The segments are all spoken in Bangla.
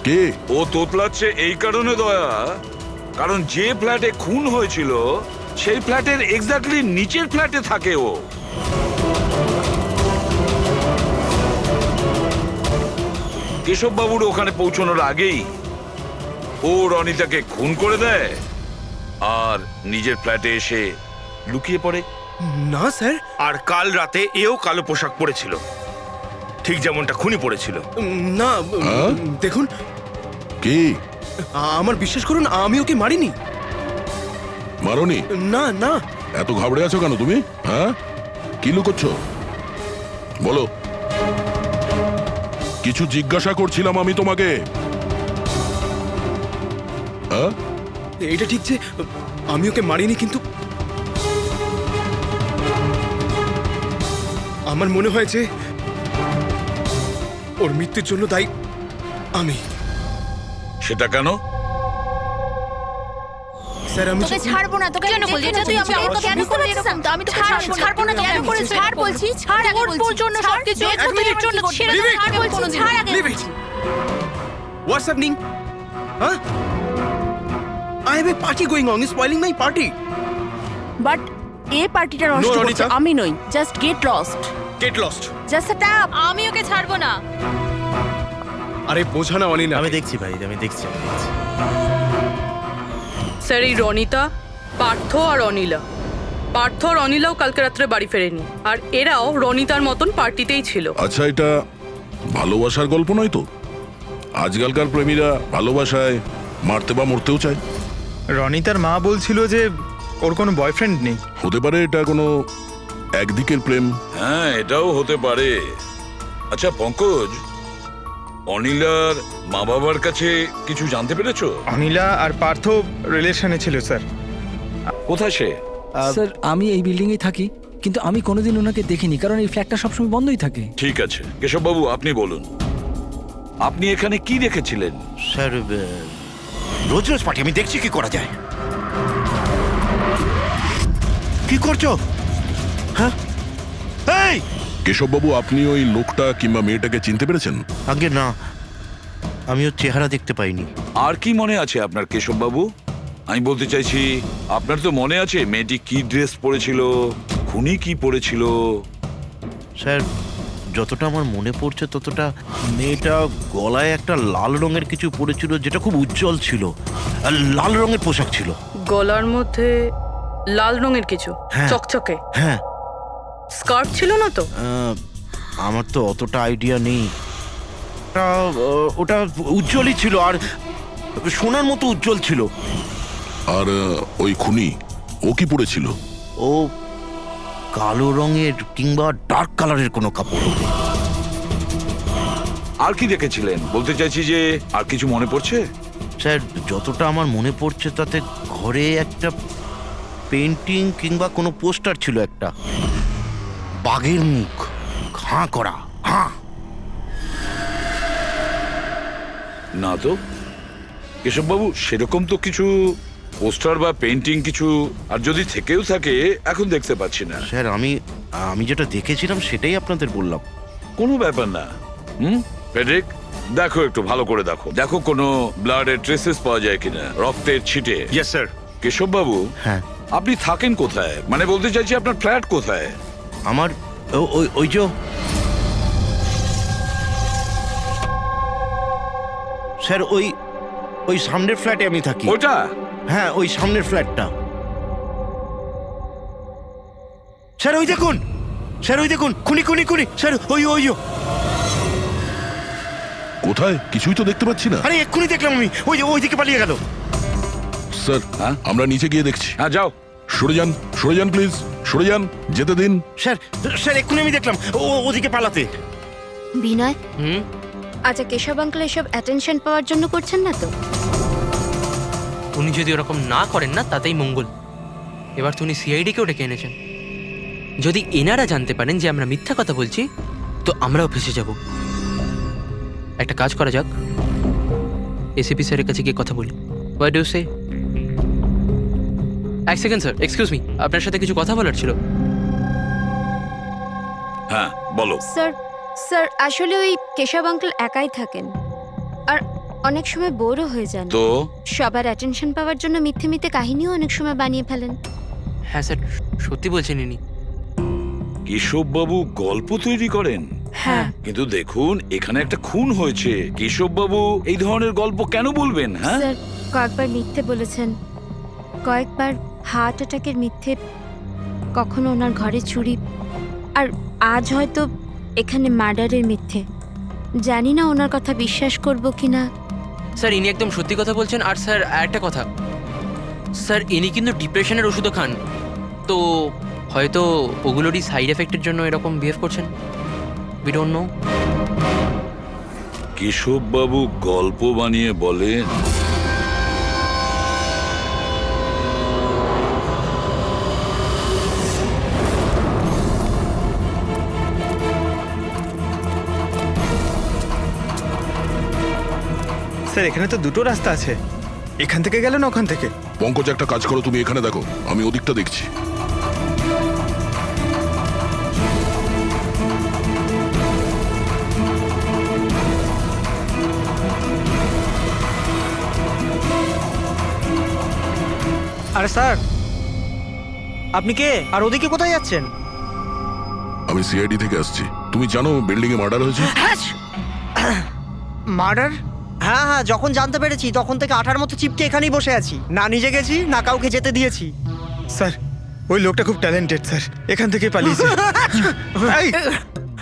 কে? ও তোতলাচ্ছে এই কারণে দয়া, কারণ যে ফ্ল্যাটে খুন হয়েছিল সেই ফ্ল্যাটের এক্স্যাক্টলি নিচের ফ্ল্যাটে থাকে ও। কেশব বাবুর ওখানে পৌঁছানোর আগেই ও রনিতাকে খুন করে দেয় আর নিজের ফ্ল্যাটে এসে লুকিয়ে পড়ে। না স্যার, আর কাল রাতে এও কালো পোশাক পরেছিল, ঠিক যেমনটা খুনি পরেছিল। না হ্যাঁ? দেখুন, কি? আমার বিশ্বাস করুন, আমি ওকে মারিনি। মারোনি? না না, এত ঘাবড়ে আছো কেন তুমি? হ্যাঁ, কি লুকোচ্ছ বলো। কিছু জিজ্ঞাসা করছিলাম আমি তোমাকে। হ্যাঁ, এটা ঠিক যে আমি ওকে মারিনি, কিন্তু আমার মনে হয় যে ওর মৃত্যুর জন্য দায়ী আমি। সেটা কেন? স্যার আমি তোকে ছাড়বো না, তোকে কেন বলছিস? তুই আমাকে কেন করলি এরকম? আমি তোকে ছাড়বো না, কেন করেছিস? ছাড় বলছি, ছাড় আগে বলছি। তোর জন্য সবকিছু তোর জন্য ছেড়ে দে, ছাড় বলছি, ছাড় আগে বলছি। What's happening? Huh? I have a party going on. You're spoiling my party. But এই পার্টিটা নষ্ট No, করছে Ronita. আমি নই। Just get lost, Get lost. Just set up. আমি ওকে ছাড়বো না। আরে বোঝা না অনিনা। আমি দেখছি ভাই, আমি দেখছি। স্যার, এই রনিতা, পার্থ আর অনিলা, পার্থ আর অনিলাও কালকে রাত্রে বাড়ি ফেরেনি, আর এরাও রনিতার মতন পার্টিতেই ছিল। আচ্ছা, এটা ভালোবাসার গল্প নয় তো? আজকালকার প্রেমীরা ভালোবাসায় মারতে বা মরতেও চায়। রনিতার মা বলছিল যে ওর কোনো বয়ফ্রেন্ড নেই। হতে পারে এটা কোনো একদিকের প্রেম। হ্যাঁ, এটাও হতে পারে। আচ্ছা পঙ্কজ, অনিলার মা বাবার কাছে কিছু জানতে পেরেছো? অনিলা আর পার্থ রিলেশনে ছিল স্যার। কোথায় সে? স্যার, আমি এই বিল্ডিংয়েই থাকি, কিন্তু আমি কোনোদিন ওনাকে দেখিনি, কারণ এই ফ্ল্যাটটা সবসময় বন্ধই থাকে। ঠিক আছে কেশব বাবু, আপনি বলুন, আপনি এখানে কি দেখেছিলেন? স্যার, রোজ রোজ পার্টি, আমি দেখছি কি করা যায়। কি করছো? হ্যাঁ, এই কেশববাবু, আপনি ওই লোকটা কিংবা মেয়েটাকে চিনতে পেরেছেন? আগে না, আমি ওর চেহারা দেখতে পাইনি। আর কি মনে আছে আপনার কেশব বাবু? আমি বলতে চাইছি, আপনার তো মনে আছে মেয়েটি কি ড্রেস পরেছিল, খুনি কি পরেছিল? স্যার, যতটা আমার মনে পড়ছে ততটা মেয়েটা গলায় একটা লাল রঙের কিছু পরেছিল, যেটা খুব উজ্জ্বল ছিল, আর লাল রঙের পোশাক ছিল। গলার মধ্যে লাল রঙের কিছু হ্যাঁ। চকচকে হ্যাঁ, স্কার্ট ছিল না তো? আমার তো অতটা আইডিয়া নেই। ওটা উজ্জ্বলই ছিল, আর সোনার মতো উজ্জ্বল ছিল। আর ওই খুনি, ও কি পরেছিল? ও কালো রঙের কিংবা ডার্ক কালারের কোনো কাপড়। আর কি দেখেছিলেন বলতে চাইছি, যে আর কিছু মনে পড়ছে? স্যার, যতটা আমার মনে পড়ছে তাতে ঘরে একটা পেন্টিং কিংবা কোনো পোস্টার ছিল, একটা বাঘের মুখ, হাঁ করা, হাঁ। না তো কেশব বাবু, সেরকম তো কিছু পোস্টার বা পেন্টিং কিছু, আর যদি থেকেও থাকে এখন দেখতে পাচ্ছি না। স্যার, আমি যেটা দেখেছিলাম সেটাই আপনাদের বললাম। কোনো ব্যাপার না। ফেডরিক, দেখো একটু ভালো করে দেখো, দেখো কোনো ব্লাডের ট্রেসেস পাওয়া যায় কিনা, রক্তের ছিটে। Yes sir. কেশব বাবু, হ্যাঁ, আপনি থাকেন কোথায়? মানে বলতে চাইছি আপনার ফ্ল্যাট কোথায়? আমার ওই যে স্যার, ওই সামনের ফ্ল্যাটে আমি থাকি। ওটা? হ্যাঁ, ওই সামনের ফ্ল্যাটটা। স্যার, ওই দেখুন, স্যার, ওই দেখুন, খুনি খুনি খুনি স্যার, ওই কোথায়? কিছুই তো দেখতে পাচ্ছি না। আরে এক্ষুনি দেখলাম আমি, ওই দিকে পালিয়ে গেল। স্যার, হ্যাঁ? আমরা নিচে গিয়ে দেখছি। হ্যাঁ যাও। সরে যান, সরে যান প্লিজ, সরে যান, যেতে দিন। স্যার, এক্ষুনি আমি দেখলাম ওদিকে পালাতে। বিনয়, আচ্ছা কেশব আঙ্কেল এসব অ্যাটেনশন পাওয়ার জন্য করছেন না তো? উনি যদি ওরকম না করেন না, তাতেই মঙ্গল। এবার তো উনি সিআইডিকেও ডেকে এনেছেন। যদি এনারা জানতে পারেন যে আমরা মিথ্যা কথা বলছি, তো আমরাও ফেসে যাব। একটা কাজ করা যাক, এসিপি স্যারের কাছে গিয়ে কথা বলি। হোয়াট ডু সে? এক সেকেন্ড স্যার, এক্সকিউজ মি, আপনার সাথে কিছু কথা বলার ছিল। হ্যাঁ বলো। স্যার, আসলে ওই কেশব আঙ্কেল একাই থাকেন, আর অনেক সময় বোরও হয়ে যান। তো সবার অ্যাটেনশন পাওয়ার জন্য মিথ্যে মিথ্যে কাহিনীও অনেক সময় বানিয়ে ফেলেন। হ্যাঁ স্যার, সত্যি বলছেন ইনি। কেশববাবু গল্প তৈরি করেন? হ্যাঁ। কিন্তু দেখুন, এখানে একটা খুন হয়েছে। কেশববাবু এই ধরনের গল্প কেন বলবেন? হ্যাঁ, স্যার কয়েকবার মিথ্যে বলেছেন, কয়েকবার হার্ট অ্যাটাকের মিথ্যে, কখনো ওনার ঘরে চুরি, আর আজ হয়তো এখানে মার্ডারের মিথ্যে। জানি না ওনার কথা বিশ্বাস করব কিনা। স্যার ইনি একদম সত্যি কথা বলছেন। আর স্যার একটা কথা, স্যার ইনি কিন্তু ডিপ্রেশনের ওষুধও খান, তো হয়তো ওগুলোরই সাইড এফেক্টের জন্য এরকম বিহেভ করছেন। We don't know. কেশববাবু গল্প বানিয়ে বলেন? স্যার এখানে তো দুটো রাস্তা আছে, এখান থেকে গেলে না ওখান থেকে। পঙ্কজ, একটা কাজ করো, তুমি এখানে দেখো, আমি ওদিকটা দেখছি। আরে স্যার, আপনি কে আর ওদিকে কোথায় যাচ্ছেন? আমি সিআইডি থেকে আসছি। তুমি জানো বিল্ডিং এ মার্ডার হয়েছে? মার্ডার? হ্যাঁ হ্যাঁ, যখন জানতে পেরেছি তখন থেকে আঠার মতো চিপকে এখানেই বসে আছি। না নিজে গেছি না কাউকে যেতে দিয়েছি। স্যার ওই লোকটা খুব ট্যালেন্টেড স্যার, এখান থেকে পালিয়েছে। এই,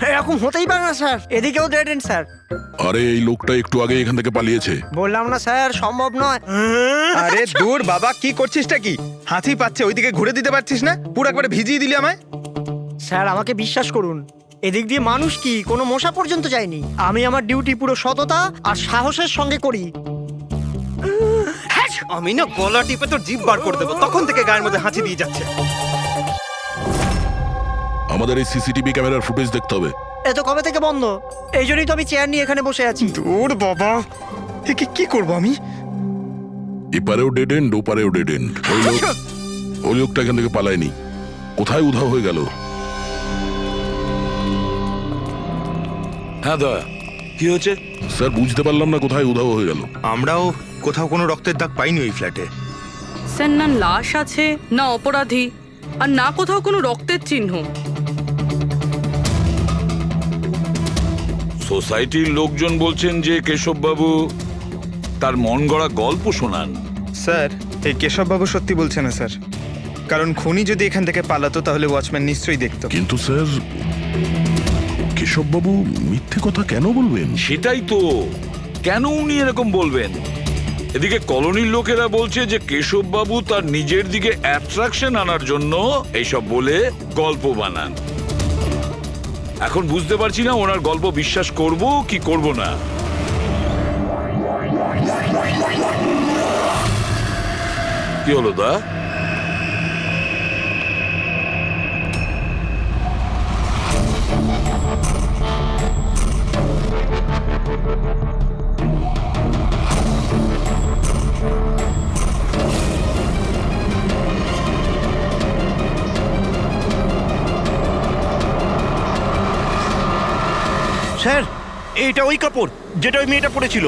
এরকম হতেই পারে না স্যার, এদিকেও ডেড এন্ড স্যার। আরে এই লোকটা একটু আগে এখান থেকে পালিয়েছে। বললাম না স্যার, সম্ভব নয়। আরে দূর বাবা, কি করছিসটা কি? হাতি পাচ্ছে, ওইদিকে ঘুরে দিতে পারছিস না? পুরো একবারে ভিজিয়ে দিলি আমায়। স্যার আমাকে বিশ্বাস করুন, এদিক দিয়ে মানুষ কি কোনো মশা পর্যন্ত যায়নি। আমি আমার ডিউটি পুরো সততা আর সাহসের সঙ্গে করি। আমি না গলা টিপে তোর জিভ বার করে দেবো, তখন থেকে গায়ের মধ্যে হাঁচি দিয়ে যাচ্ছে। আমাদের এই সিসিটিভি ক্যামেরার ফুটেজ দেখতে হবে। এ তো কবে থেকে বন্ধ, এই জন্যই তো আমি চেয়ার নিয়ে এখানে বসে আছি। দূর বাবা, একে কি করবো আমি? এপারেও ডেড এন্ড, ওপারেও ডেড এন্ড। ওই লোকটা এখান থেকে পালায়নি, কোথায় উধাও হয়ে গেল? হ্যাঁ দয়া, কি হয়েছে? স্যার বুঝতে পারলাম না কোথায় উধাও হয়ে গেল। আমরাও কোথাও কোনো রক্তের দাগ পাইনি ওই ফ্ল্যাটে। স্যার না লাশ আছে, না অপরাধী, আর না কোথাও কোনো রক্তের চিহ্ন। সোসাইটির লোকজন বলছেন যে কেশববাবু তার মন গড়া গল্প শোনান। স্যার এই কেশববাবু সত্যি বলছে না স্যার, কারণ খুনি যদি এখান থেকে পালাতো তাহলে ওয়াচম্যান নিশ্চয়ই দেখতো। কিন্তু স্যার, কেশববাবু মিথ্যে কথা কেন বলবেন? সেটাই তো, কেন উনি এরকম বলবেন? এদিকে কলোনির লোকেরা বলছে যে কেশববাবু তার নিজের দিকে অ্যাট্রাকশন আনার জন্য এইসব বলে গল্প বানান। এখন বুঝতে পারছি না ওনার গল্প বিশ্বাস করব কি করব না। কি হলো দা? স্যার এইটা ওই কাপড় যেটা ওই মেয়েটা পরেছিল।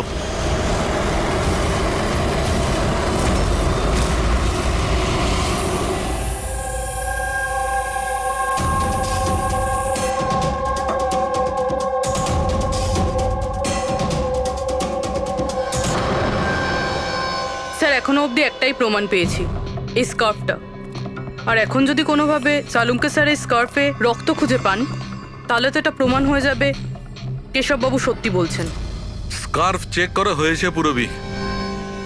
স্যার এখনো অবধি একটাই প্রমাণ পেয়েছি, এই স্কার্ফটা। আর এখন যদি কোনোভাবে সালুমকে স্যার এই স্কার্ফে রক্ত খুঁজে পান, তাহলে তো এটা প্রমাণ হয়ে যাবে কেশববাবু সত্যি বলছেন। স্কার্ফ চেক করা হয়েছে পুরবি,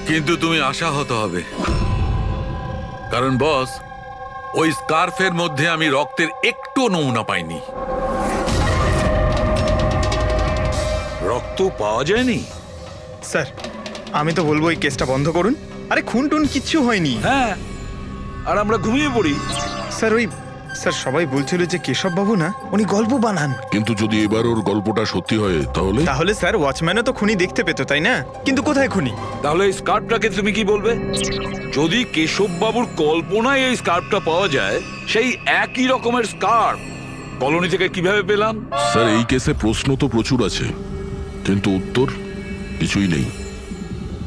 কিন্তু তুমি আশাহত হবে, কারণ বস ওই স্কার্ফের মধ্যে আমি রক্তের একটু নমুনা পাইনি। রক্ত পাওয়া যায়নি? স্যার আমি তো বলবো এই কেসটা বন্ধ করুন। আরে খুন টুন কিচ্ছু হয়নি। হ্যাঁ, আর আমরা ঘুমিয়ে পড়ি। স্যার ওই স্যার সবাই বলছিল যে কেশববাবু না উনি গল্প বানান। কিন্তু যদি এবার ওর গল্পটা সত্যি হয় তাহলে? তাহলে স্যার ওয়াচম্যানও তো খুনি দেখতে পেতো, তাই না? কিন্তু কোথায় খুনি? তাহলে এই স্কার্ফটাকে তুমি কি বলবে? যদি কেশববাবুর কল্পনায় এই স্কার্ফটা পাওয়া যায়, সেই একই রকমের স্কার্ফ কলোনি থেকে কিভাবে পেলাম? স্যার এই কেসে প্রশ্ন তো প্রচুর আছে, কিন্তু উত্তর কিছুই নেই।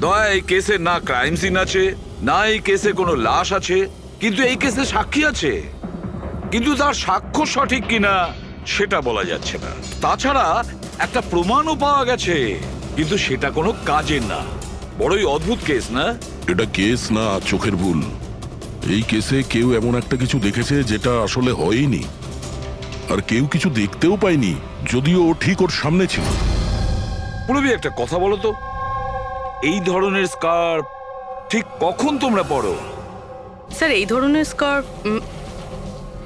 দয়া, এই কেসে না ক্রাইম সিন আছে, না এই কেসে কোনো লাশ আছে, কিন্তু এই কেসে সাক্ষী আছে। কিন্তু তার সাক্ষ্য সঠিক কিনা সেটা বলা যাচ্ছে না। তাছাড়া একটা প্রমাণও পাওয়া গেছে, কিন্তু সেটা কোনো কাজের না। বড়ই অদ্ভুত কেস, না? এটা কেস না, চোখের ভুল। এই কেসে কেউ এমন একটা কিছু দেখেছে যেটা আসলে হয়নি, আর কেউ কিছু দেখতেও পায়নি, যদিও ও ঠিক ওর সামনে ছিল। পুরবি, একটা কথা বলো তো, এই ধরনের স্কার্ফ ঠিক কখন তোমরা পরো? স্যার এই ধরনের স্কার্ফ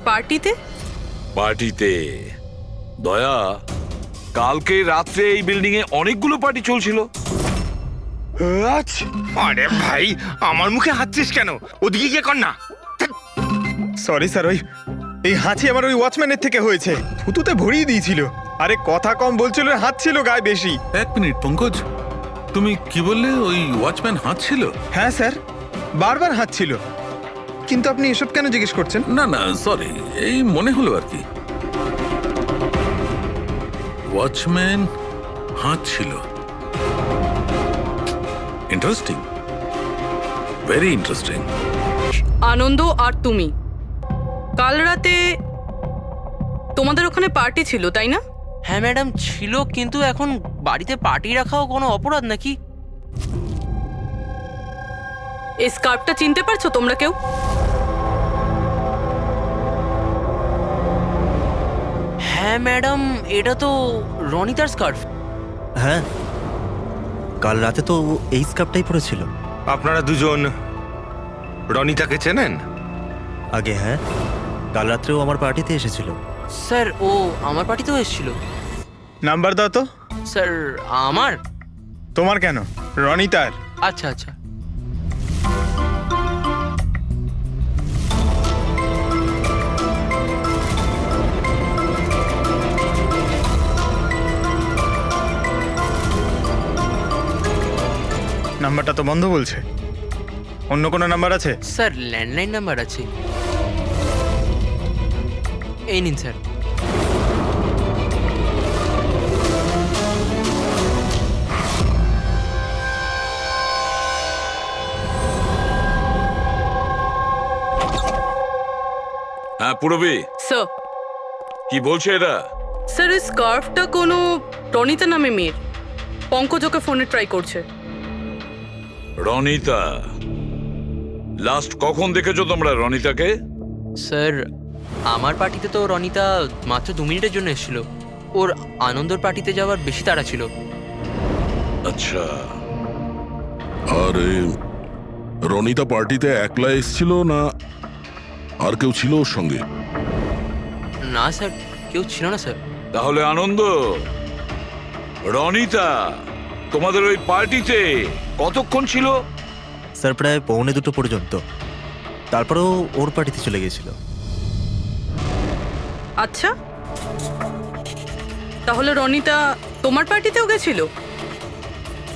পার্টিতে। পার্টিতে? দয়া, কালকে রাত্রে এই বিল্ডিং এ অনেকগুলো পার্টি চলছিল। আরে ভাই, আমার মুখে হাঁচছিস কেন? ওদিকে গিয়ে কর না। সরি স্যার, এই হাঁচি আমার ওই ওয়াচম্যানের থেকে হয়েছে। থুতুতে ভরিয়ে দিয়েছিল। আরে কথা কম বলছিল, হাত ছিল গায়ে বেশি। 1 মিনিট পঙ্কজ, তুমি কি বললে? ওই ওয়াচম্যান হাঁটছিল? হ্যাঁ স্যার, বারবার হাত ছিল। কিন্তু আপনি এসব কেন জিজ্ঞেস করছেন? না না, সরি, এই মনে হলো আর কি। ওয়াচম্যান হাঁটছিল। Interesting, very interesting. আনন্দ আর তুমি কাল রাতে তোমাদের ওখানে পার্টি ছিল, তাই না? হ্যাঁ ম্যাডাম, ছিল। কিন্তু এখন বাড়িতে পার্টি রাখাও কোনো অপরাধ নাকি? এই স্কার্ফটা চিনতে পারছো তোমরা কেউ? হ্যাঁ ম্যাডাম, এটা তো রনিতার স্কার্ফ। হ্যাঁ, কাল রাতে তো এই স্কার্ফটাই পরেছিল। আপনারা দুজন রনিতাকে চেনেন? আগে হ্যাঁ, কাল রাত্রেও আমার পার্টিতে এসেছিল। স্যার ও আমার পার্টিতেও এসেছিল। নাম্বার দাও তো। স্যার আমার? তোমার কেন, রনিতার। আচ্ছা আচ্ছা। নাম্বারটা তো বন্ধ বলছে। অন্য কোনো নাম্বার আছে? স্যার ল্যান্ডলাইন নাম্বার আছে, এই নিন স্যার। হ্যাঁ পুরবি, স্যার কি বলছে এরা? স্যার এই স্কার্ফটা কোনো রনিতা নামে মেয়ের। পঙ্কজ ওকে ফোনে ট্রাই করছে। রনিতা? লাস্ট কখন দেখেছো তোমরা রনিতাকে? স্যার আমার পার্টিতে তো রনিতা মাত্র 2 মিনিটের জন্য এসেছিল। ওর আনন্দর পার্টিতে যাওয়ার বেশি তাড়া ছিল। আচ্ছা, আরে রনিতা পার্টিতে একলা এসেছিল না আর কেউ ছিল ওর সঙ্গে? না স্যার, কেউ ছিল না স্যার। তাহলে আনন্দ, রনিতা তোমাদের ওই পার্টিতে কতক্ষণ ছিল? স্যার প্রায় 1:45 পর্যন্ত। তারপরেও ওর পার্টিতে চলে গিয়েছিল। আচ্ছা, তাহলে রনিতা তোমার পার্টিতেও গেছিল?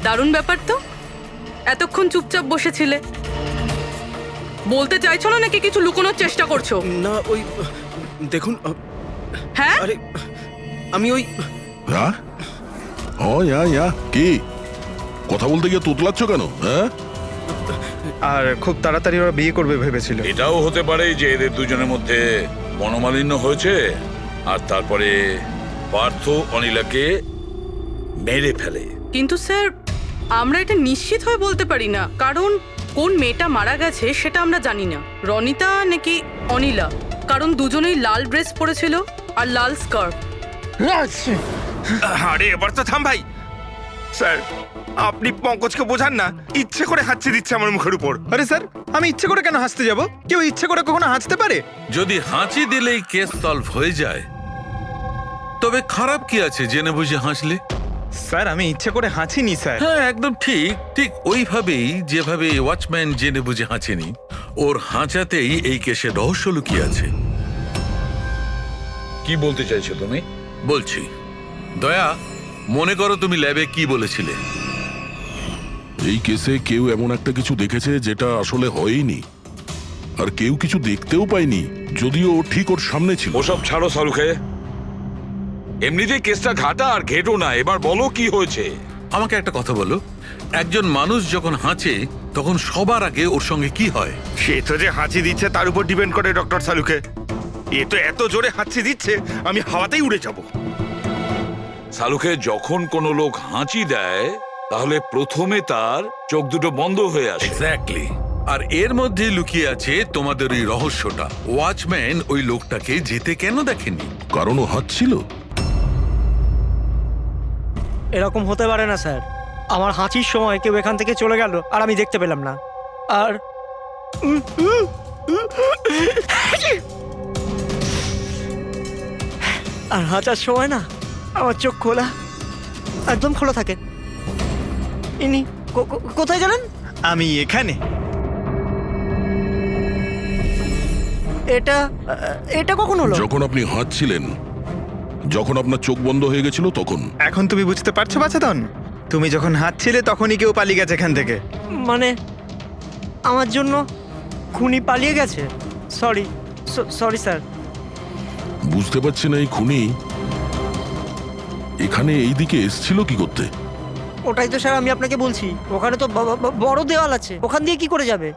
দারুণ ব্যাপার তো। এতক্ষণ চুপচাপ বসেছিলে, বলতে চাইছো না নাকি কিছু লুকোনোর চেষ্টা করছো? না ওই দেখুন, হ্যাঁ আরে আমি ওই হ্যাঁ, ও ইয়া কি কথা বলতে গিয়ে তোতলাচ্ছ কেন? হ্যাঁ, আর খুব তাড়াতাড়ি ওরা বিয়ে করবে ভেবেছিল। এটাও হতে পারে যে এদের দুজনের মধ্যে মনোমালিন্য হয়েছে, আর তারপরে পার্থ অনিলাকে মেরে ফেলে। কিন্তু স্যার আমরা এটা নিশ্চিত হয়ে বলতে পারি না, কারণ কোন মেয়েটা মারা গেছে সেটা আমরা জানি না, রনিতা নাকি অনিলা, কারণ দুজনেই লাল ড্রেস পরেছিল আর লাল স্কার্ফ। আরে এবার তো থাম ভাই। স্যার আপনি পঙ্কজকে বোঝান না, ইচ্ছে করে হাঁচি দিচ্ছে আমার মুখের উপর। আরে স্যার, আমি ইচ্ছে করে কেন হাসতে যাব? কেউ ইচ্ছে করে কখনো হাসতে পারে? যদি হাঁচি দিলেই কেস সলভ হয়ে যায়, তবে খারাপ কি আছে জেনে বুঝে হাসলে? স্যার আমি ইচ্ছে করে হাঁচিনি স্যার। হ্যাঁ একদম ঠিক, ঠিক ওইভাবেই যেভাবে ওয়াচম্যান জেনে বুঝে হাঁচেনি, ওর হাঁচাতেই এই কেসের রহস্য লুকিয়ে আছে। কি বলতে চাইছো তুমি? বলছি, দয়া, মনে করো তুমি ল্যাবে কি বলেছিলে? এই কেসে কেউ এমন একটা কিছু দেখেছে যেটা আসলে হয়নি, আর কেউ কিছু দেখতেও পায়নি, যদিও ও ঠিক ওর সামনে ছিল। ওসব ছাড়ো সারুখে, এমনিতেই কেসটা ঘাটা আর ঘেটো না। এবার বলো কি হয়েছে। আমাকে একটা কথা বলো, একজন মানুষ যখন হাঁচে তখন সবার আগে ওর সঙ্গে কি হয়? সে তো যে হাঁচি দিচ্ছে তার উপর ডিপেন্ড করে ডক্টর সালুকে। এ তো এত জোরে হাঁচি দিচ্ছে আমি হাওয়াতেই উড়ে যাব। সালুকে যখন কোনো লোক হাঁচি দেয় তাহলে প্রথমে তার চোখ দুটো বন্ধ হয়ে আসে। এক্স্যাক্টলি। আর এর মধ্যে লুকিয়ে আছে তোমাদের ওই রহস্যটা। ওয়াচম্যান ওই লোকটাকে যেতে কেন দেখেনি? কারণ ও হাঁচছিল। এরকম হতে পারে না স্যার। আমার হাঁচির সময় কেউ এখান থেকে চলে গেল আর আমি দেখতে পেলাম না। আর আর হাঁচার সময় না আমার চোখ খোলা, একদম খোলা থাকে। ইনি কোথায় গেলেন? আমি এখানে। এটা এটা কখন হলো? যখন আপনি হাঁচছিলেন, যখন আপনার চোখ বন্ধ হয়ে গেছিল তখন। এখন তুমি বুঝতে পারছো বাছাধন? তুমি যখন হাঁটছিলে তখনই কেউ পালিয়ে গেছে এখান থেকে। মানে আমার জন্য খুনি পালিয়ে গেছে? Sorry sorry sir. বুঝতে পারছি না এই খুনি এখানে এই দিকে এসছিল কি করতে? ওটাই তো স্যার আমি আপনাকে বলছি। ওখানে তো বড় দেওয়াল আছে, ওখান দিয়ে কি করে যাবে?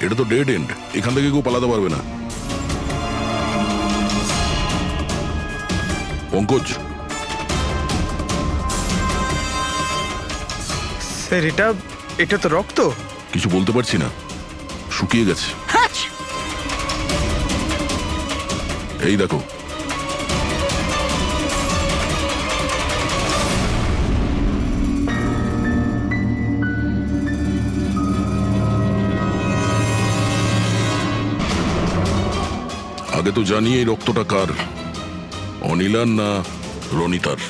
এটা তো ডেড এন্ড, এখান থেকে কেউ পালাতে পারবে না। পঙ্কজ, স্যার এটা তো রক্ত। কিছু বলতে পারছি না, শুকিয়ে গেছে। এই দেখো, আগে তো জানি এই রক্তটা কার, অনিলার না রনিতার।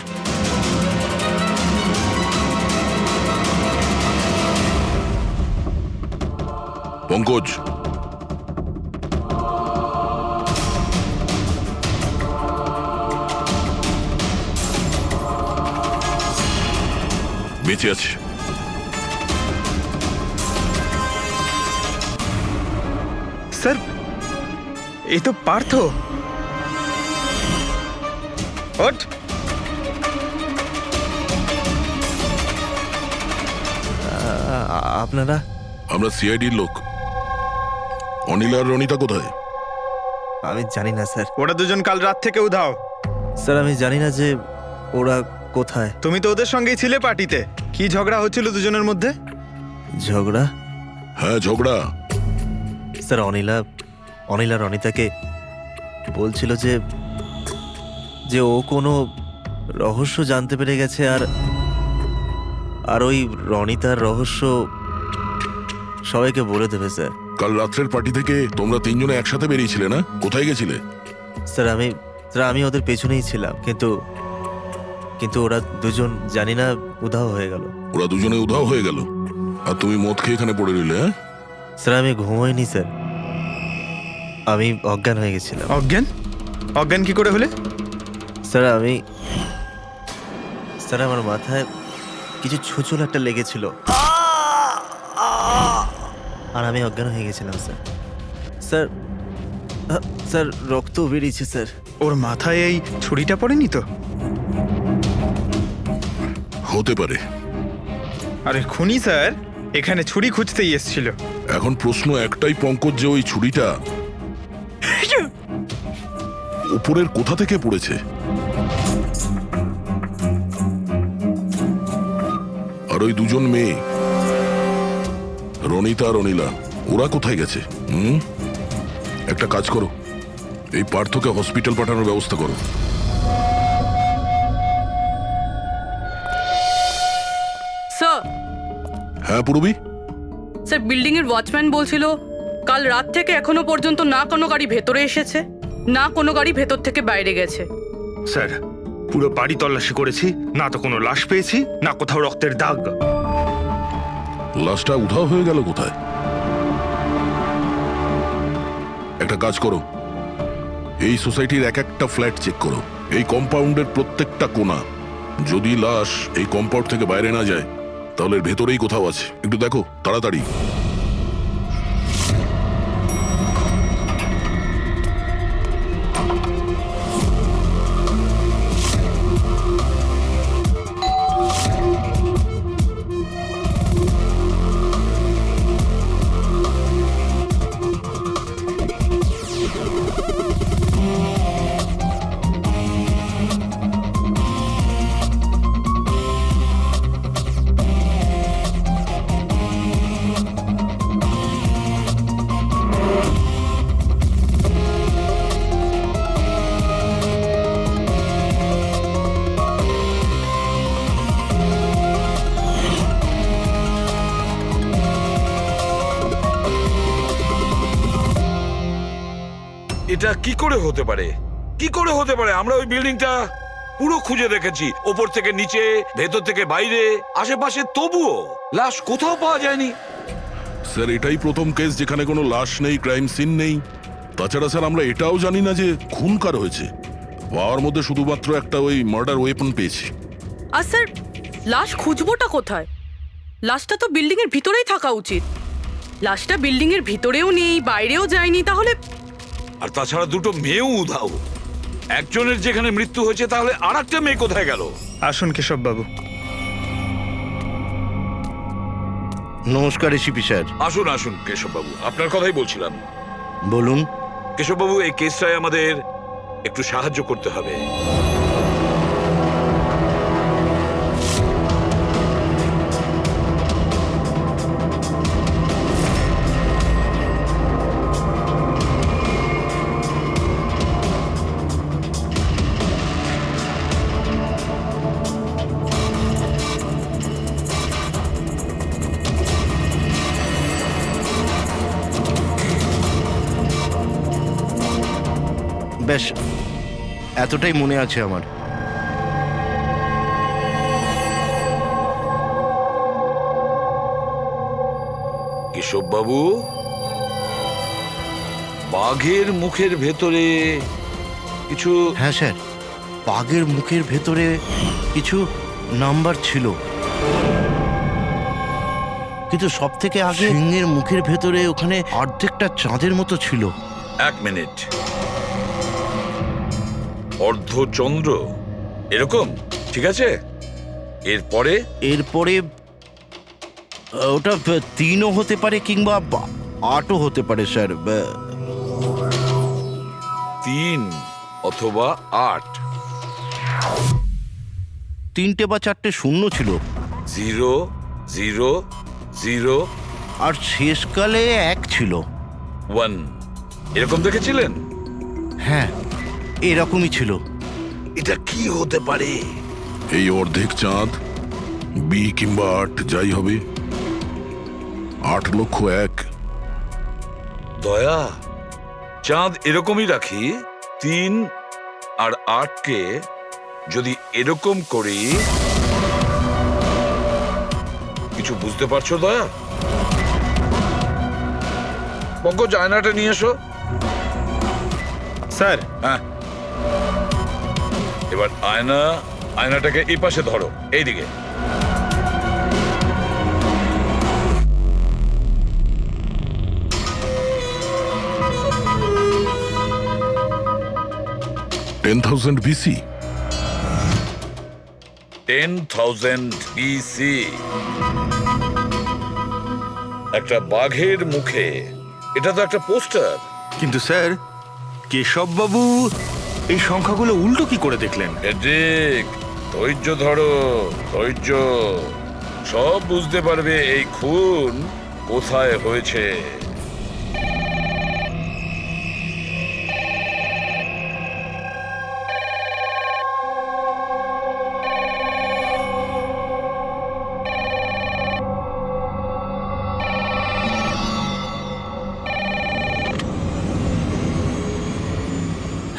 পঙ্কজ, বেঁচে আছে। স্যার এই তো পার্থ। ওঠ। আপনারা? আমরা সিআইডির লোক। অনিল আর রনিতা কোথায়? আমি জানি না স্যার। ওরা দুজন কাল রাত থেকে উধাও। স্যার আমি জানি না যে ওরা কোথায়। তুমি তো ওদের সঙ্গেই ছিলে পার্টিতে। কি ঝগড়া হচ্ছিল দুজনের মধ্যে? ঝগড়া? হ্যাঁ ঝগড়া। স্যার অনিলা রনিতাকে বলছিল যে ও কোনো রহস্য জানতে পেরে গেছে, আর ওই রনিতার রহস্য সবাইকে বলে দেবে স্যার। কাল রাত্রের পার্টি থেকে তোমরা তিনজনে একসাথে বেরিয়েছিলে না? কোথায় গেছিলে? স্যার আমি ওদের পেছনেই ছিলাম, কিন্তু ওরা দুজন জানি না উধাও হয়ে গেল। ওরা দুজনে উধাও হয়ে গেল আর তুমি মদ খেয়ে এখানে পড়ে রইলে? হ্যাঁ স্যার আমি ঘুমোইনি স্যার, আমি অজ্ঞান হয়ে গেছিলাম। অজ্ঞান কি করে হলে? স্যার আমার মাথায় কিছু ছুঁচল একটা লেগেছিল আর আমি অজ্ঞান হয়ে গেছিলাম স্যার। স্যার রক্ত বেরিয়েছে স্যার। ওর মাথায় এই ছুরিটা পড়েনি তো? হতে পারে। আরে খুনি স্যার এখানে ছুরি খুঁজতেই এসেছিল। এখন প্রশ্ন একটাই পঙ্কজ, যে ওই ছুরিটা উপরের কোথা থেকে পড়েছে? আর ওই দুজন মেয়ে রনিতা আর অনিলা, ওরা কোথায় গেছে? একটা কাজ করো, এই পার্থকে হসপিটাল পাঠানোর ব্যবস্থা করো। স্যার। হ্যাঁ পূরবী? স্যার বিল্ডিং এর ওয়াচম্যান বলছিল কাল রাত থেকে এখনো পর্যন্ত না কোনো গাড়ি ভেতরে এসেছে, না কোনো গাড়ি ভেতর থেকে বাইরে গেছে। স্যার পুরো বাড়ি তল্লাশি করেছি, না তো কোনো লাশ পেয়েছি, না কোথাও রক্তের দাগ। লাশটা উধাও হয়ে গেল কোথায়? একটা কাজ করো, এই সোসাইটির এক একটা ফ্ল্যাট চেক করো, এই কম্পাউন্ডের প্রত্যেকটা কোণা। যদি লাশ এই কম্পাউন্ড থেকে বাইরে না যায় তাহলে এর ভেতরেই কোথাও আছে। একটু দেখো তাড়াতাড়ি। এটা কি করে হতে পারে? কি করে হতে পারে? আমরা ওই বিল্ডিংটা পুরো খুঁজে দেখেছি, ওপর থেকে নিচে, ভেতর থেকে বাইরে, আশেপাশে, তবুও লাশ কোথাও পাওয়া যায়নি। স্যার, এটাই প্রথম কেস যেখানে কোনো লাশ নেই, ক্রাইম সিন নেই। তাছাড়া স্যার আমরা এটাও জানি না যে খুন কার হয়েছে। পাওয়ার মধ্যে শুধুমাত্র একটা ওই মার্ডার ওয়েপন পেয়েছি। আর স্যার, লাশ খুঁজবোটা কোথায়? লাশটা তো বিল্ডিং এর ভিতরেই থাকা উচিত। লাশটা বিল্ডিং এর ভিতরেও নেই, বাইরেও যায়নি, তাহলে? আর তাছাড়া দুটো মেয়েও উধাও। একজনের যেখানে মৃত্যু হয়েছে, তাহলে আর একটা মেয়ে কোথায় গেল? আসুন কেশব বাবু। নমস্কার এসিপি স্যার। আসুন আসুন কেশববাবু, আপনার কথাই বলছিলাম। বলুন। কেশববাবু, এই কেসটায় আমাদের একটু সাহায্য করতে হবে। বেশ, এতটাই মনে আছে আমার। কেশববাবু, বাঘের মুখের ভেতরে কিছু... হ্যাঁ স্যার, বাঘের মুখের ভেতরে কিছু নাম্বার ছিল, কিন্তু সব থেকে আগে সিংহের মুখের ভেতরে ওখানে অর্ধেকটা চাঁদের মতো ছিল। এক মিনিট, অর্ধচন্দ্র এরকম? ঠিক আছে, এরপরে? এরপরে ওটা 3ও হতে পারে কিংবা 8ও হতে পারে স্যার। 3 অথবা 8। 3টে বা 4টে শূন্য ছিল। 0 0 0 আর শেষকালে 1 ছিল। 1 এরকম দেখেছিলেন? হ্যাঁ, এরকমই ছিল। এটা কি হতে পারে? এই অর্ধেক চাঁদ, বি কিংবা 8 যাই হবে, 8 লক্ষ 1। দয়া, চাঁদ এরকমই রাখি, 3 আর 8কে যদি এরকম করি, কিছু বুঝতে পারছো দয়া? পঙ্কজ, আয়নাটা নিয়ে এসো। স্যার। হ্যাঁ, এবার আয়নাটাকে এই পাশে ধরো, এইদিকে। BC 10,000 BC একটা বাঘের মুখে। এটা তো একটা পোস্টার। কিন্তু স্যার, কেশব বাবু এই সংখ্যাগুলো উল্টো কি করে দেখলেন? ঠিক, ধৈর্য ধরো, ধৈর্য। সব বুঝতে পারবে এই খুন কোথায় হয়েছে।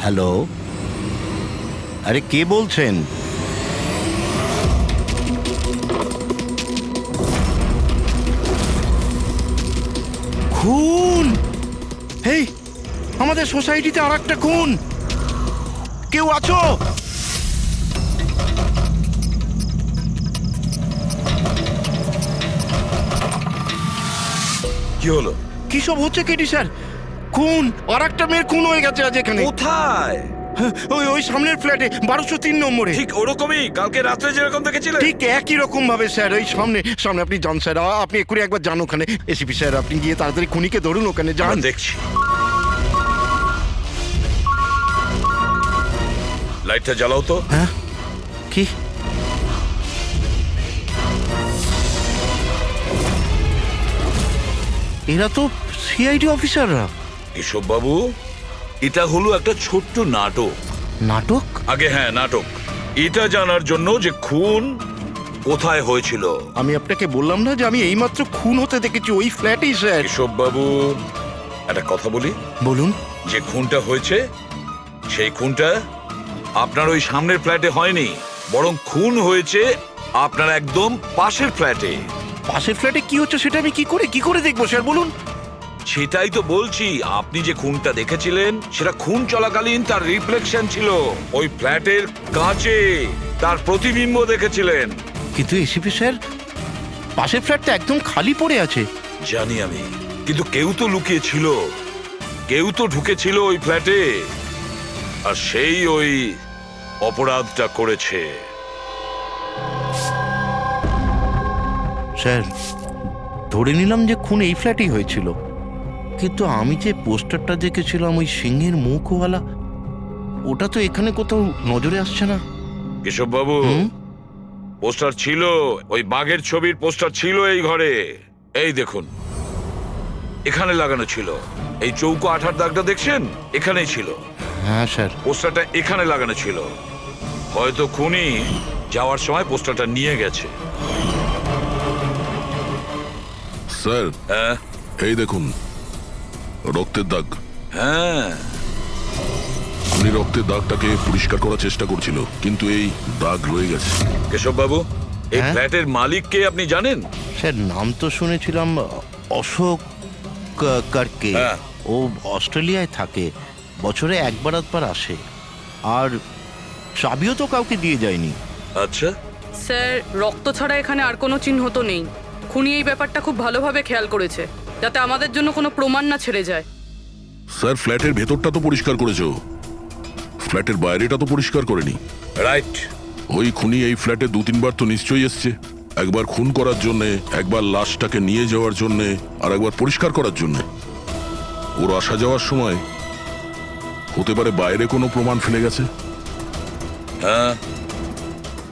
হ্যালো, আরে কে বলছেন? খুন? হেই, আমাদের সোসাইটিতে আর একটা খুন। কেউ আছো? কি হলো? কি সব হচ্ছে কেটি স্যার? খুন, আর একটা মেয়ের খুন হয়ে গেছে আজ এখানে। কোথায়? ওই ওই সামনের ফ্ল্যাটে 1203 নম্বরে। ঠিক ওরকমই কালকে রাত্রে যেরকম দেখেছিলেন। ঠিক একই রকম ভাবে স্যার, ওই সামনে সামনে। আপনি যান স্যার, আপনি এক্ষুনি একবার যান ওখানে। এসিপি স্যার, আপনি গিয়ে তাড়াতাড়ি খুনিকে ধরুন, ওখানে যান। আমরা দেখছি। লাইটটা জ্বালাও তো। হ্যাঁ, কি? এরা তো সিআইডি অফিসাররা। কেশব বাবু, এটা হলো একটা ছোট্ট নাটক। নাটক? আগে হ্যাঁ, নাটক। এটা জানার জন্য যে খুন কোথায় হয়েছিল। আমি আপনাকে বললাম না যে আমি এইমাত্র খুন হতে দেখেছি ওই ফ্ল্যাটেই স্যার। কেশব বাবু, একটা কথা বলি। বলুন। যে খুনটা হয়েছে সেই খুনটা আপনার ওই সামনের ফ্ল্যাটে হয়নি, বরং খুন হয়েছে আপনার একদম পাশের ফ্ল্যাটে। পাশের ফ্ল্যাটে কি হচ্ছে সেটা আমি কি করে দেখবো স্যার, বলুন। সেটাই তো বলছি, আপনি যে খুনটা দেখেছিলেন সেটা খুন চলাকালীন তার রিফ্লেকশন ছিল ওই ফ্ল্যাটের কাঁচে, তার প্রতিবিম্ব দেখেছিলেন। কিন্তু এসিপি স্যার, পাশের ফ্ল্যাটটা একদম খালি পড়ে আছে। জানি আমি, কিন্তু কেউ তো লুকিয়ে ছিল, কেউ তো ঢুকেছিল ওই ফ্ল্যাটে, আর সেই ওই অপরাধটা করেছে। স্যার, ধরে নিলাম যে খুন এই ফ্ল্যাটেই হয়েছিল, কিন্তু আমি যে পোস্টারটা দেখেছিলাম ওই সিংহের মুখওয়ালা, ওটা তো এখানে কোথাও নজরে আসছে না। কেশব বাবু, পোস্টার ছিল, ওই বাঘের ছবির পোস্টার ছিল এই ঘরে। এই দেখুন, এখানে লাগানো ছিল। এই চৌকো আঠার দাগটা দেখছেন, এখানেই ছিল। হ্যাঁ স্যার। পোস্টারটা এখানে লাগানো ছিল। হয়তো খুনি যাওয়ার সময় পোস্টারটা নিয়ে গেছে। স্যার, হ্যাঁ এই দেখুন রক্তের দাগ। হ্যাঁ, উনি রক্তের দাগটাকে পরিষ্কার করার চেষ্টা করছিল, কিন্তু এই দাগ রয়ে গেছে। কেশব বাবু, এই হ্যাঁ? ফ্ল্যাটের মালিক কে আপনি জানেন? স্যার, নাম তো শুনেছিলাম, অশোক কার্কে। হ্যাঁ। ও অস্ট্রেলিয়ায় থাকে, বছরে একবার আধবার আসে, আর চাবিও তো কাউকে দিয়ে যায়নি। আচ্ছা, স্যার, রক্ত ছাড়া এখানে আর কোনো চিহ্ন তো নেই। খুনি এই ব্যাপারটা খুব ভালোভাবে খেয়াল করেছে, যাতে আমাদের জন্য কোনো প্রমাণ না ছেড়ে যায়। স্যার, ফ্ল্যাটের ভেতরটা তো পরিষ্কার করেছো, ফ্ল্যাটের বাইরেটা তো পরিষ্কার করেনি। রাইট। ওই খুনি এই ফ্ল্যাটে 2-3 বার তো নিশ্চয়ই এসছে। একবার খুন করার জন্য, একবার লাশটাকে নিয়ে যাওয়ার জন্য, আর একবার পরিষ্কার করার জন্য। ওর আসা যাওয়ার সময় হতে পারে বাইরে কোনো প্রমাণ ফেলে গেছে। হ্যাঁ,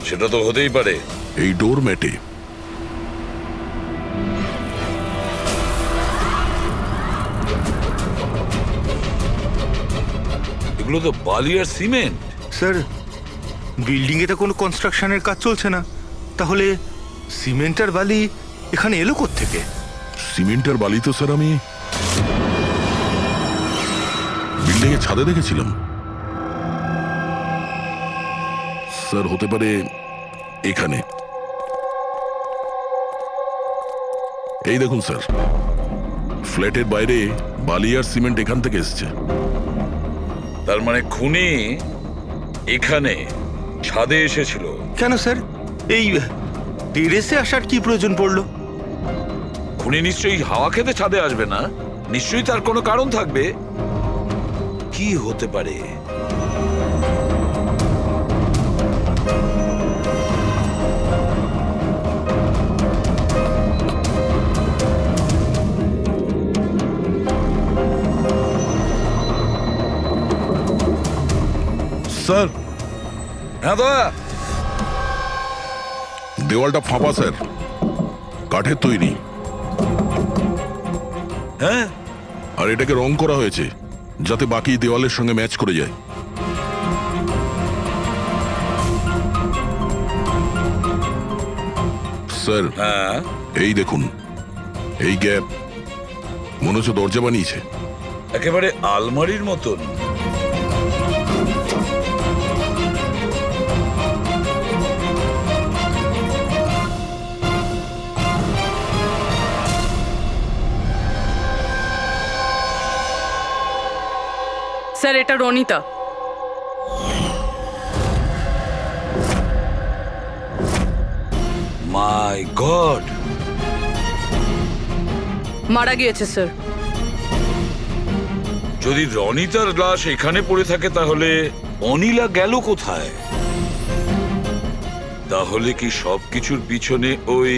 সেটা তো হতেই পারে। এই ডোর ম্যাটে। এগুলো তো বালি আর সিমেন্ট। স্যার, বিল্ডিং এ তো কোনো কনস্ট্রাকশনের কাজ চলছে না, তাহলে সিমেন্ট আর বালি এখানে এলো কোত্থেকে? সিমেন্টের বালি তো স্যার আমি বিল্ডিং এর ছাদে দেখেছিলাম। স্যার, হতে পারে এখানে। এই দেখুন স্যার, ফ্ল্যাটের বাইরে বালি আর সিমেন্ট এখান থেকে এসছে। তার মানে খুনি এখানে ছাদে এসেছিল। কেন স্যার, এই টেরেসে আসার কি প্রয়োজন পড়লো? খুনি নিশ্চয়ই হাওয়া খেতে ছাদে আসবে না, নিশ্চয়ই তার কোনো কারণ থাকবে। কি হতে পারে? স্যার, হ্যাঁ দাদা। দেওয়ালটা ফাঁপা স্যার, কাঠের তৈরি। হ্যাঁ, আর এটাকে রং করা হয়েছে যাতে বাকি দেওয়ালের সঙ্গে ম্যাচ করে যায়। স্যার, হ্যাঁ, এই দেখুন, এই গ্যাপ মনে হচ্ছে দরজা বানিয়েছে। একেবারে আলমারির মতন। স্যার এটা রনিতা। মাই গড, মারা গিয়েছে স্যার। যদি রনিতার লাশ এখানে পড়ে থাকে তাহলে অনিলা গেল কোথায়? তাহলে কি সবকিছুর পিছনে ওই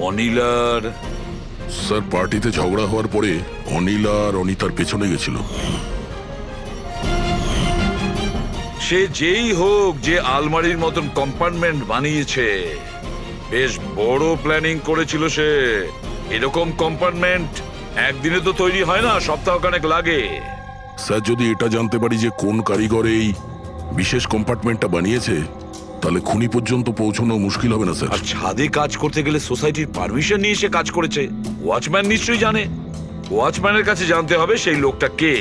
অনিলার? স্যার, পার্টিতে ঝগড়া হওয়ার পরে অনিলা আর অনিতার পেছনে গেছিল। সে যেই হোক, যে আলমারির মতন কম্পার্টমেন্ট বানিয়েছে, বেশ বড় প্ল্যানিং করেছিল সে। এরকম কম্পার্টমেন্ট একদিনে তো তৈরি হয় না, সপ্তাহখানেক লাগে। স্যার, যদি এটা জানতে পারি যে কোন কারিগর এই বিশেষ কম্পার্টমেন্টটা বানিয়েছে, তাহলে খুনি পর্যন্ত পৌঁছানো মুশকিল হবে না স্যার। আর ছাদে কাজ করতে গেলে সোসাইটির পারমিশন নিয়ে সে কাজ করেছে। ওয়াচম্যান নিশ্চয়ই জানে। ওয়াচম্যানের কাছে জানতে হবে সেই লোকটা কে,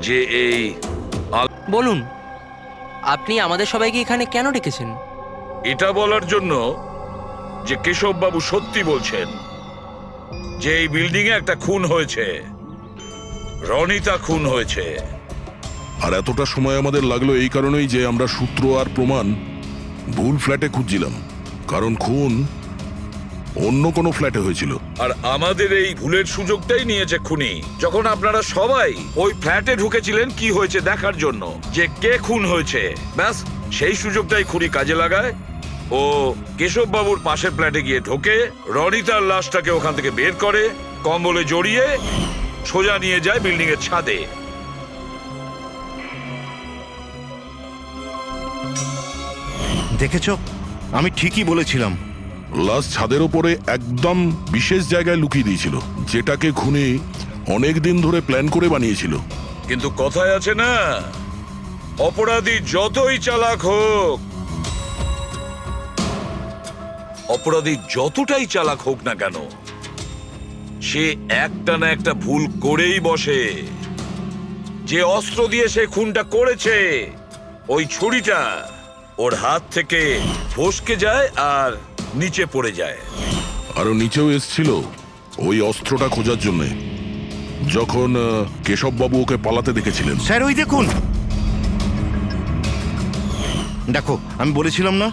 যে এই বলুন, আপনি আমাদের সবাইকে এখানে কেন ডেকেছেন? এটা বলার জন্য যে কেশব বাবু সত্যি বলছেন যে এই বিল্ডিং এ একটা খুন হয়েছে, রনিতা খুন হয়েছে। আর এতটা সময় আমাদের লাগলো এই কারণেই যে আমরা সূত্র আর প্রমাণ ভুল ফ্ল্যাটে খুঁজছিলাম, কারণ খুন অন্য কোনো ফ্ল্যাটে হয়েছিল। আর আমাদের এই ভুলের সুযোগটাই নিয়েছে খুনি, যখন আপনারা সবাই ওই ফ্ল্যাটে ঢুকেছিলেন কি হয়েছে দেখার জন্য, যে কে খুন হয়েছে। ব্যাস সেই সুযোগটাই খুনি কাজে লাগায়। ও কেশব বাবুর পাশের ফ্ল্যাটে গিয়ে ঢোকে, রনিতার লাশটাকে ওখান থেকে বের করে, কম্বলে জড়িয়ে সোজা নিয়ে যায় বিল্ডিং এর ছাদে। দেখেছো, আমি ঠিকই বলেছিলাম। লাশ ছাদের ওপরে একদম বিশেষ জায়গায় লুকিয়ে দিয়েছিল, যেটাকে খুনি অনেক দিন ধরে প্ল্যান করে বানিয়েছিল। কিন্তু কথায় আছে না, অপরাধী যতই চালাক হোক, অপরাধী যতটাই চালাক হোক না কেন, সে একটা না একটা ভুল করেই বসে। যে অস্ত্র দিয়ে সে খুনটা করেছে, ওই ছুরিটা ওর হাত থেকে ফসকে যায় আর নিচে পড়ে যায়। আরো নিচেও এসছিল ওই অস্ত্রটা খোঁজার জন্য, যখন কেশববাবু ওকে পালাতে দেখেছিলেন। স্যার, ওই দেখুন, দেখো, আমি বলেছিলাম না।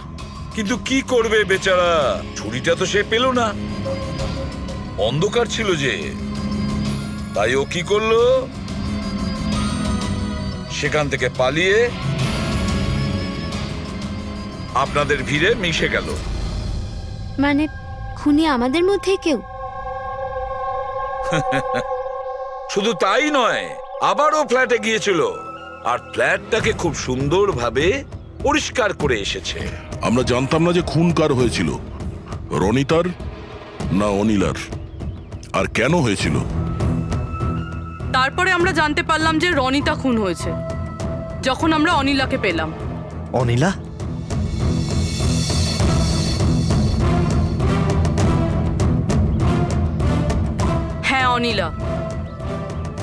কিন্তু কি করবে বেচারা, ছুরিটা তো সে পেল না, অন্ধকার ছিল যে। তাই ও কি করলো, সেখান থেকে পালিয়ে আপনাদের ভিড়ে মিশে গেল। মানে খুনি আমাদের মধ্যে কেউ? শুধু তাই নয়, আবারও ফ্ল্যাটে গিয়েছিল আর ফ্ল্যাটটাকে খুব সুন্দরভাবে পরিষ্কার করে এসেছে। আমরা জানতাম না যে খুন কার হয়েছিল, রনিতার না অনিলার, আর কেন হয়েছিল। তারপরে আমরা জানতে পারলাম যে রনিতা খুন হয়েছে, যখন আমরা অনিলাকে পেলাম। অনিলা? হ্যাঁ অনিলা,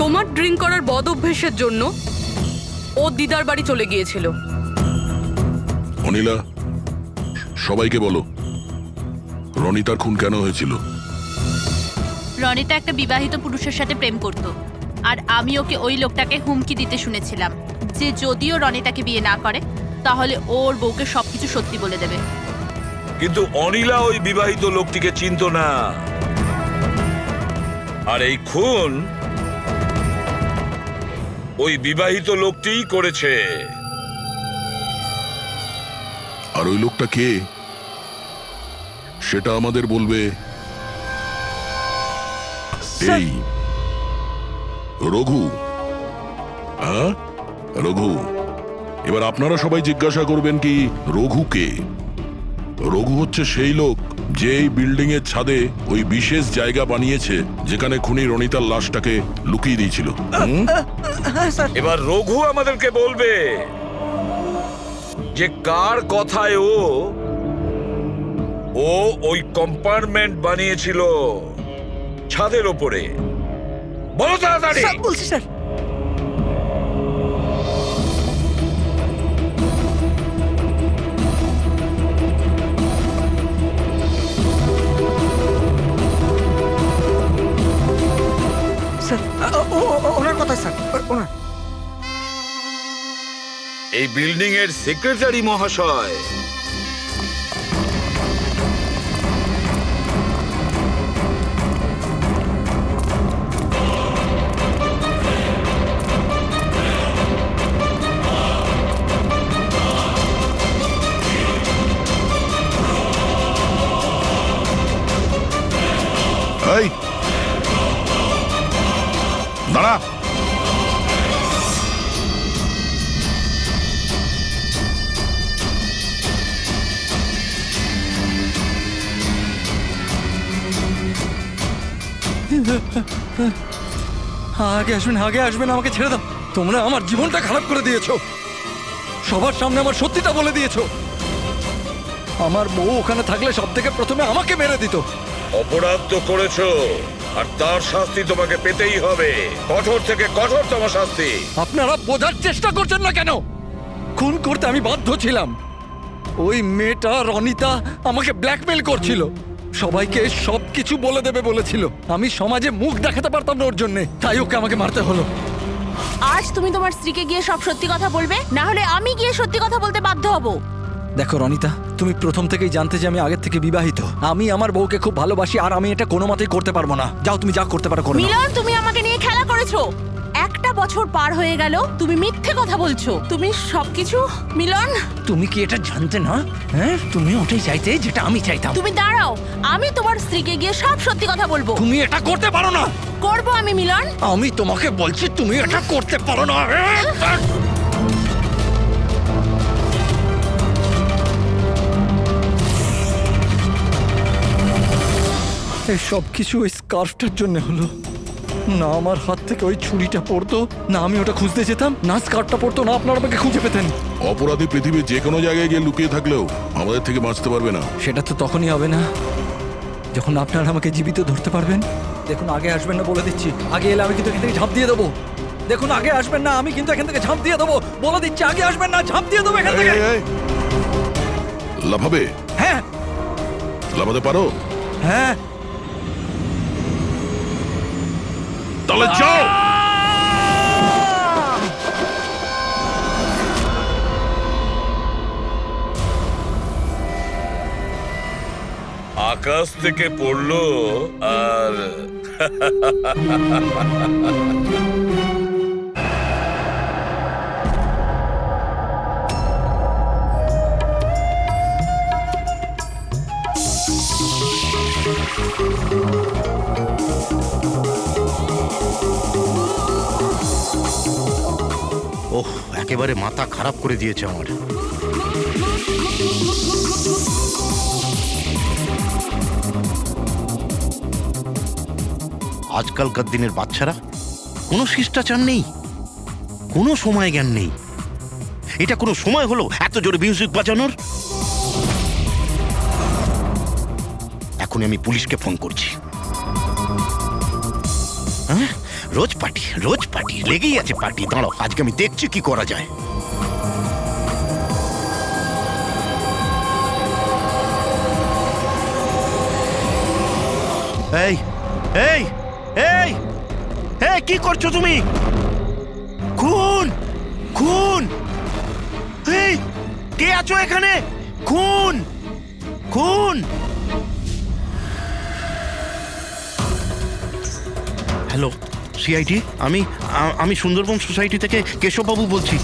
তোমার ড্রিঙ্ক করার বদ অভ্যেসের জন্য ও দিদার বাড়ি চলে গিয়েছিল। অনিলা, সবাইকে বলো রনিতার খুন কেন হয়েছিল। রনিতা একটা বিবাহিত পুরুষের সাথে প্রেম করত, আর আমি ওকে ওই লোকটাকে হুমকি দিতে শুনেছিলাম যে যদিও রনিতাকে বিয়ে না করে তাহলে ওর বউকে সবকিছু সত্যি বলে দেবে। কিন্তু অনিলা ওই বিবাহিত লোকটিকে চিনত না, আর এই খুন ওই বিবাহিত লোকটিই করেছে। আর ওই লোকটা কে সেটা আমাদের বলবে এই রঘু। হ্যাঁ, রঘু। এবার আপনারা সবাই জিজ্ঞাসা করবেন কি রঘু কে। রঘু হচ্ছে সেই লোক যে এই বিল্ডিং এর ছাদে ওই বিশেষ জায়গা বানিয়েছে যেখানে খুনি রনিতার লাশটাকে লুকিয়ে দিয়েছিল। এবার রঘু আমাদেরকে বলবে যে কার কথায় ও ওই কম্পার্টমেন্ট বানিয়েছিল ছাদের ওপরে। বলো তাড়াতাড়ি। বলছি স্যার। স্যার, ওনার কথা স্যার, ওনার। এই বিল্ডিং এর সেক্রেটারি মহাশয়। এই দাঁড়া। আগে আসবেন, আগে আসবেন, আমাকে ছেড়ে দাও। তোমরা আমার জীবনটা খারাপ করে দিয়েছো, সবার সামনে আমার সত্যিটা বলে দিয়েছো। আমার বউ ওখানে থাকলে সব থেকে প্রথমে আমাকে মেরে দিত। অপরাধ তো করেছো, আর তার শাস্তি তোমাকে পেতেই হবে, কঠোর থেকে কঠোরতম শাস্তি। আপনারা বোঝার চেষ্টা করছেন না কেন? খুন করতে আমি বাধ্য ছিলাম। ওই মেয়েটা রনিতা আমাকে ব্ল্যাকমেল করছিল, সবাইকে সবকিছু বলে দেবে বলেছিল। আমি সমাজে মুখ দেখাতে পারতাম না ওর জন্য, তাই ওকে আমাকে মারতে হলো। আজ তুমি তোমার স্ত্রীকে গিয়ে সব সত্যি কথা বলবে, না হলে আমি গিয়ে সত্যি কথা বলতে বাধ্য হব। দেখো রনিতা, তুমি প্রথম থেকেই জানতে যে আমি আগের থেকে বিবাহিত। আমি আমার বউকে খুব ভালোবাসি, আর আমি এটা কোনো মতেই করতে পারবো না। যাও, তুমি যা করতে পারো করো। মিলন, তুমি আমাকে নিয়ে খেলা করেছো। একটা বছর পার হয়ে গেল, তুমি মিথ্যে কথা বলছো। তুমি সবকিছু মিলন। তুমি কি এটা জানতে না? হ্যাঁ, তুমি ওটাই চাইতে যেটা আমি চাইতাম। তুমি দাঁড়াও, আমি তোমার স্ত্রীকে গিয়ে সব সত্যি কথা বলবো। তুমি এটা করতে পারো না। করবো আমি মিলন। আমি তোমাকে বলছি তুমি এটা করতে পারো না। এই সব কিছু ওই স্কার্ফটার জন্য হলো। না আমার হাত থেকে ওই ছুরিটা পড়তো, না আমি ওটা খুঁজতে যেতাম, না স্কার্ফটা পড়তো, না আপনারা আমাকে খুঁজে পেতেন। অপরাধী পৃথিবীর যে কোনো জায়গায় গিয়ে লুকিয়ে থাকলেও আমাদের থেকে বাঁচতে পারবে না। সেটা তো তখনই হবে না যখন আপনারা আমাকে জীবিত ধরতে পারবেন। দেখুন, আগে আসবেন না বলে দিচ্ছি। আগে এলে আমি কিন্তু এখান থেকে ঝাঁপ দিয়ে দেবো। দেখুন, আগে আসবেন না, আমি কিন্তু এখান থেকে ঝাঁপ দিয়ে দেবো বলে দিচ্ছি। আগে আসবেন না, ঝাঁপ দিয়ে দেবো এখান থেকে। লাফাবে? হ্যাঁ। লাফাতে পারো? হ্যাঁ। তাহলে যাও। আকাশ থেকে পড়লো আর ওহ, একেবারে মাথা খারাপ করে দিয়েছে আমার। আজকালকার দিনের বাচ্চারা কোনো শিষ্টাচার নেই, কোনো সময় জ্ঞান নেই। এটা কোনো সময় হলো এত জোরে মিউজিক বাজানোর? এখনই আমি পুলিশকে ফোন করছি। হ্যাঁ, রোজ পার্টি লেগেই আছে পার্টি। দাঁড়াও, আজকে আমি দেখছি কি করা যায়। এই এই এই এই কি করছো তুমি? খুন খুন! এই কে আছো এখানে? খুন খুন! হ্যালো সিআইডি, আমি সুন্দরবন সোসাইটি থেকে কেশববাবু বলছি।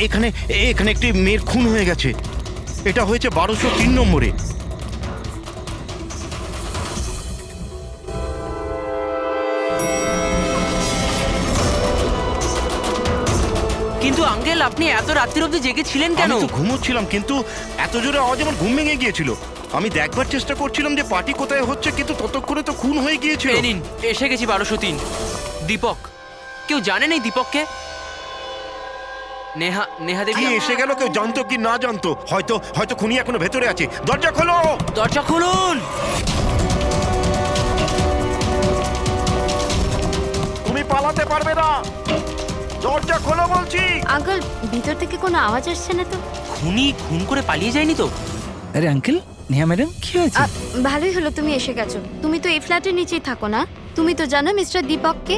এখানে এখানে একটি মেয়ের খুন হয়ে গেছে। এটা হয়েছে 1203 নম্বরে। কিন্তু আঙ্কেল, আপনি এত রাত্রির অবধি জেগেছিলেন কেন? আমি তো ঘুমোচ্ছিলাম, কিন্তু এত জোরে আওয়াজ আমার ঘুম ভেঙে গিয়েছিল। আমি দেখবার চেষ্টা করছিলাম যে পার্টি কোথায় হচ্ছে, কিন্তু ততক্ষণে তো খুন হয়ে গিয়েছিল। এই নিন, এসে গেছি 1203। দীপক, কেউ জানেন এই দীপককে? নেহা দেবী কি এসে গেল? কেউ জানতো কি না জানতো? হয়তো খুনি এখনো ভেতরে আছে। দরজা খোলো, দরজা খুলুন। তুমি পালাতে পারবে না, দরজা খোলো বলছি। আঙ্কেল, ভিতর থেকে কোনো আওয়াজ আসছে না তো? খুনি খুন করে পালিয়ে যায়নি তো? আরে আঙ্কেল, নেহা ম্যাডাম, কি হয়েছে? ভালোই হলো তুমি এসে গেছো। তুমি তো এই ফ্ল্যাটের নিচেই থাকো না? তুমি তো জানো মিস্টার দীপককে?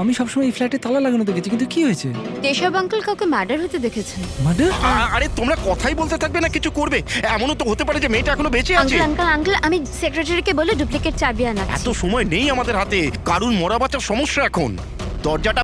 আমি সবসময় এই ফ্ল্যাটে তালা লাগানো দেখেছি, কিন্তু কি হয়েছে? কেশব আঙ্কেল কাউকে মার্ডার হতে দেখেছেন। মার্ডার? আরে তোমরা কথাই বলতে থাকবে না কিছু করবে? এমনও তো হতে পারে যে মেয়েটা এখনো বেঁচে আছে। আঙ্কেল আঙ্কেল আঙ্কেল আমি সেক্রেটারিকে বলে ডুপ্লিকেট চাবি আনাচ্ছি। এত সময় নেই আমাদের হাতে, কারুর মরা বাঁচার সমস্যা এখন। দরজাটা